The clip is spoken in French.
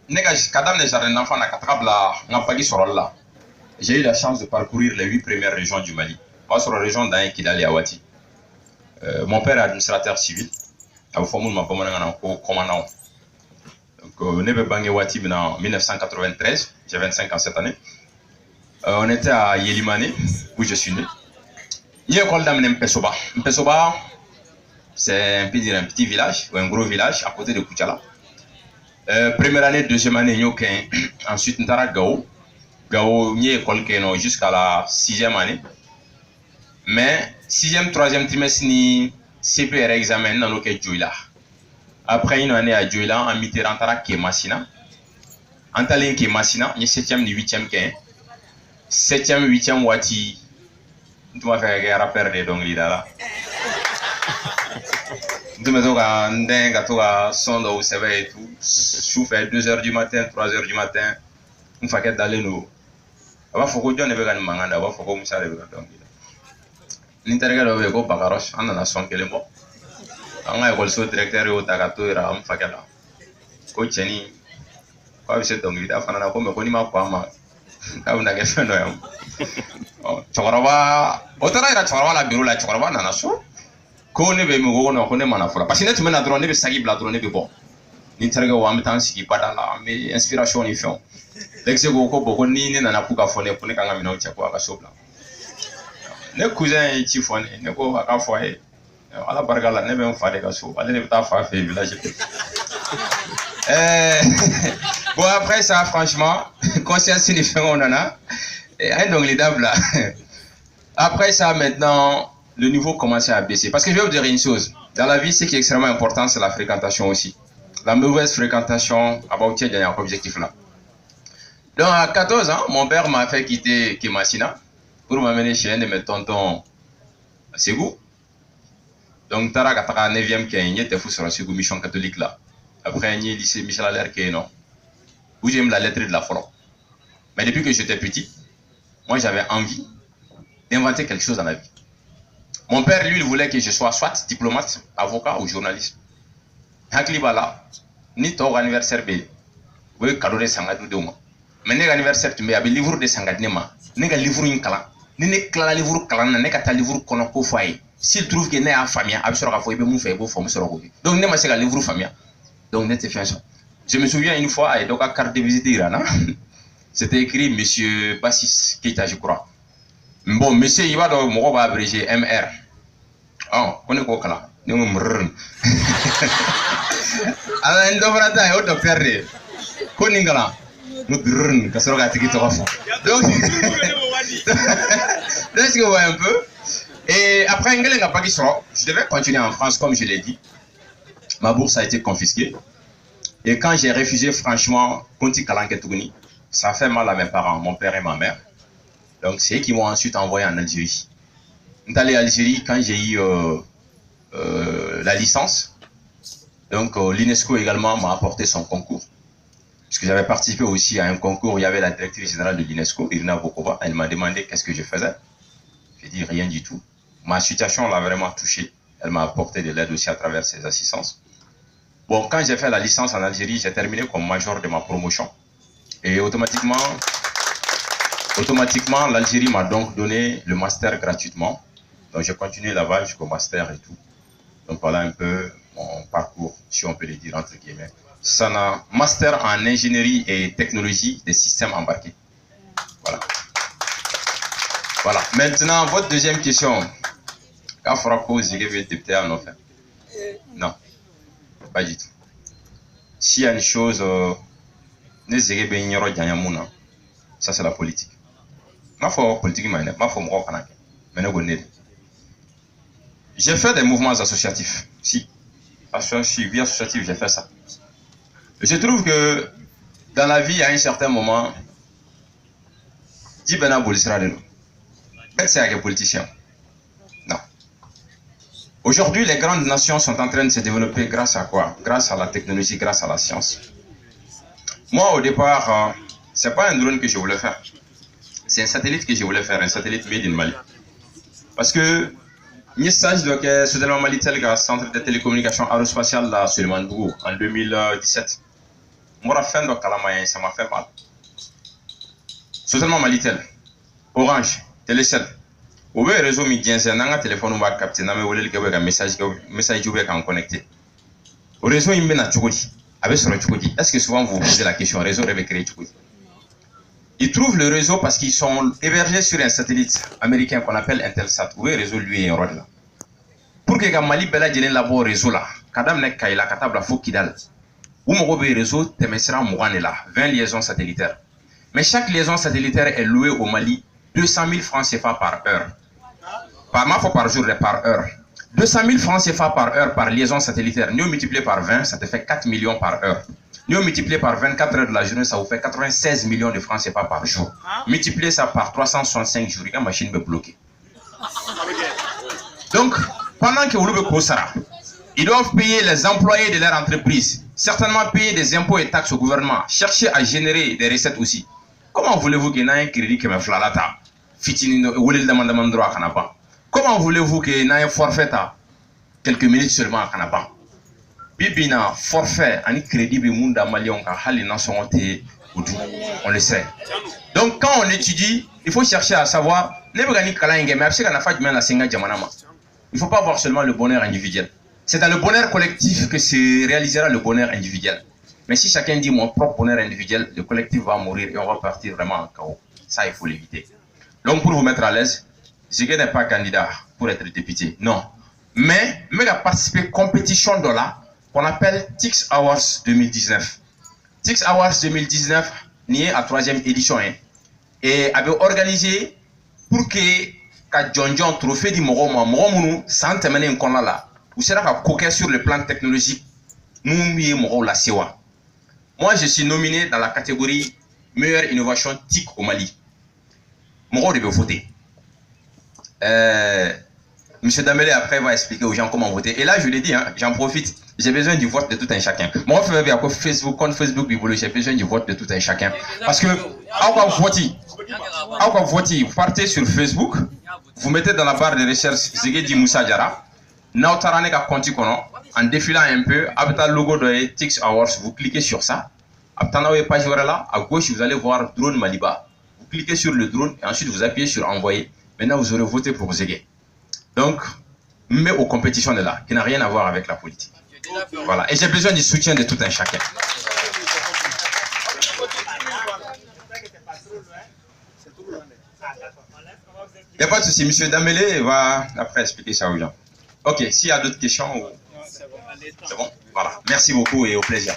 J'ai eu la chance de parcourir les 8 premières régions du Mali. Moi, sur la région d'Aïnkidali à Wati. Mon père est administrateur civil. Donc, on est Bangé Wati en 1993. J'ai 25 ans cette année. On était à Yelimane, où je suis né. Il y a une école d'amener Mpesoba. Mpesoba, c'est un petit village, ou un gros village, à côté de Koutchala. Première année, deuxième année, ensuite, on a Gao. Gao, il y a une école jusqu'à la 6e année. Mais 6e, 3e trimestre, ni CPR examen dans le Djoila. Après une année à Djoila, en Mitterrand, qui est Massina. En Talin qui est Massina, il y a 7e, 8e, 7e, 8e, Wati. Tu m'as fait un rappel de Dongli là. Tu me dis que tu as son de OCV et tout. Je fais 2h du matin, 3h du matin. On fait d'aller nous. Il faut que John ne veut pas nous manger, il faut que nous sachions que Dongli. L'interrogateur veut que Bakarosh, on a son que les mots. On a aussi directeur au Tagato et à Mfakela. Coach Jenny, quoi, c'est Dongli, à Fanana, comme on y m'a pas mal. Quand on a fait un Chorava, autant la Chorava, la bureau, la Chorava, Nanaso. Kone be mo gono kone manafura parce que net mena drone be sagi bla drone be bon n'interga wa metan sigi padala me inspiration ni fion l'exe go ko boko ni na puka fone pone kanga mina ucha kwa ka sobla ne cousin ti fone ne ko aka fo e ala bargala ne be on fa de ka so ale ne ta fa fait village bon après ça franchement conscience ni fion on en a et donc les dames là après ça maintenant le niveau commençait à baisser. Parce que je vais vous dire une chose. Dans la vie, ce qui est extrêmement important, c'est la fréquentation aussi. La mauvaise fréquentation, il y a un objectif là. Donc à 14 ans, mon père m'a fait quitter Kemassina pour m'amener chez un de mes tontons à Ségou. Donc, Tara Katara 9e qui était fou sur la Ségou mission catholique là. Après, il y a lycée Michel Allaire qui est non. Où j'aime la lettre de la forêt. Mais depuis que j'étais petit, moi j'avais envie d'inventer quelque chose dans la vie. Mon père, lui, il voulait que je sois soit diplomate, avocat ou journaliste. Haklibala, ni ton anniversaire, oui, cadeau de sangadou de moi. Mais n'est anniversaire, tu m'as livre de sangadnema, n'est livre in kala, n'est kala livre kalana, n'est qu'à livre konoko foyer. S'il trouve qu'il n'est à famille, absolument à foyer, mon frère, beau sur le donc n'est pas c'est livre famille. Donc n'est fait ça. Je me souviens une fois, et donc à carte de visite d'Iran, c'était écrit Monsieur Bassis Keita, je crois. Bon, monsieur, il va donc me abréger MR. Oh, on est quoi là? Nous m'rrrn. Alors, il devra être au docteur. Koningala. Nous drrrn. Qu'est-ce qu'on a dit tout à fait? Donc, laissez-moi voir un peu. Et après, je devais continuer en France, comme je l'ai dit. Ma bourse a été confisquée. Et quand j'ai refusé, franchement, ça a fait mal à mes parents, mon père et ma mère. Donc, c'est eux qui m'ont ensuite envoyé en Algérie. Je suis allé en Algérie quand j'ai eu la licence. Donc, l'UNESCO également m'a apporté son concours. Parce que j'avais participé aussi à un concours où il y avait la directrice générale de l'UNESCO, Irina Bokova. Elle m'a demandé qu'est-ce que je faisais. J'ai dit rien du tout. Ma situation l'a vraiment touché. Elle m'a apporté de l'aide aussi à travers ses assistances. Bon, quand j'ai fait la licence en Algérie, j'ai terminé comme major de ma promotion. Et automatiquement, l'Algérie m'a donc donné le master gratuitement. Donc, j'ai continué là-bas jusqu'au master et tout. Donc, voilà un peu mon parcours, si on peut le dire entre guillemets. C'est un master en ingénierie et technologie des systèmes embarqués. Voilà. Voilà. Maintenant, votre deuxième question. Quand fera cause, je vais député en offert? Non. Pas du tout. S'il y a une chose, ça c'est la politique. Ma foi politique, ma foi j'ai fait des mouvements associatifs. Si. Vie associative, j'ai fait ça. Je trouve que dans la vie, à un certain moment, c'est un politicien. Non. Aujourd'hui, les grandes nations sont en train de se développer grâce à quoi? Grâce à la technologie, grâce à la science. Moi, au départ, c'est pas un drone que je voulais faire. C'est un satellite que je voulais faire, un satellite made in Mali. Parce que, il s'agit de ce Mali Telga, centre de télécommunications aérospatiales là, sur le Mandbourg, en 2017. Moi, ça m'a fait mal. Seulement Malitel, Orange, Télécel. Au réseau médien, c'est un téléphone où on va capter, un message connecté. Au réseau, il mène à Tchoukodi. Avec sur le Tchoukodi. Est-ce que souvent vous vous posez la question, réseau rêve créé Tchoukodi? Ils trouvent le réseau parce qu'ils sont hébergés sur un satellite américain qu'on appelle Intelsat. Où le réseau lui est un rôle là. Pour que Mali Bella Djelen labo réseau là, Kadam nek Kaila Katabla Fokidal. Où mon réseau temesera Mouranela, 20 liaisons satellitaires. Mais chaque liaison satellitaire est louée au Mali 200 000 francs CFA par heure. Par jour et par heure. 200 000 francs CFA par heure par liaison satellitaire. Nous multiplié par 20, ça te fait 4 millions par heure. Nous multiplié par 24 heures de la journée, ça vous fait 96 millions de francs CFA par jour. Multipliez ça par 365 jours, la machine va bloquer. Donc, pendant que vous le Kosara, ils doivent payer les employés de leur entreprise, certainement payer des impôts et taxes au gouvernement, chercher à générer des recettes aussi. Comment voulez-vous qu'il y ait un crédit qui me flalata? Comment voulez-vous qu'il y ait un forfait à quelques minutes seulement à Kanaban? Bibina, forfait, un crédit, on le sait. Donc, quand on étudie, il faut chercher à savoir, il ne faut pas voir seulement le bonheur individuel. C'est dans le bonheur collectif que se réalisera le bonheur individuel. Mais si chacun dit mon propre bonheur individuel, le collectif va mourir et on va partir vraiment en chaos. Ça, il faut l'éviter. Donc, pour vous mettre à l'aise, Zégué n'est pas candidat pour être député. Non. Mais il a participé à une compétition de là qu'on appelle TIX Awards 2019. TIX Awards 2019 n'est à 3e édition. Hein, et avait organisé pour que John John trophée du Moromou sans terminer un corner là. Vous serez à coquer sur le plan technologique. Moi, je suis nominé dans la catégorie meilleure innovation TIC au Mali. Moro devait voter. Monsieur Damele après va expliquer aux gens comment voter. Et là, je l'ai dit, hein, j'en profite. J'ai besoin du vote de tout un chacun. Moi, Facebook, compte Facebook, j'ai besoin du vote de tout un chacun. Parce que, vous partez sur Facebook, vous mettez dans la barre de recherche Zegedi Moussa Diara, Nautarane ka konti kono, en défilant un peu, avec le logo de TIX Awards, vous cliquez sur ça. Après, page là, à gauche, vous allez voir drone Maliba. Vous cliquez sur le drone et ensuite vous appuyez sur envoyer. Maintenant, vous aurez voté pour Zégué. Donc, mais aux compétitions de là, qui n'a rien à voir avec la politique. Voilà. Et j'ai besoin du soutien de tout un chacun. Il n'y a pas de souci. Monsieur Damele va après expliquer ça aux gens. Ok, s'il y a d'autres questions, c'est bon. Voilà. Merci beaucoup et au plaisir.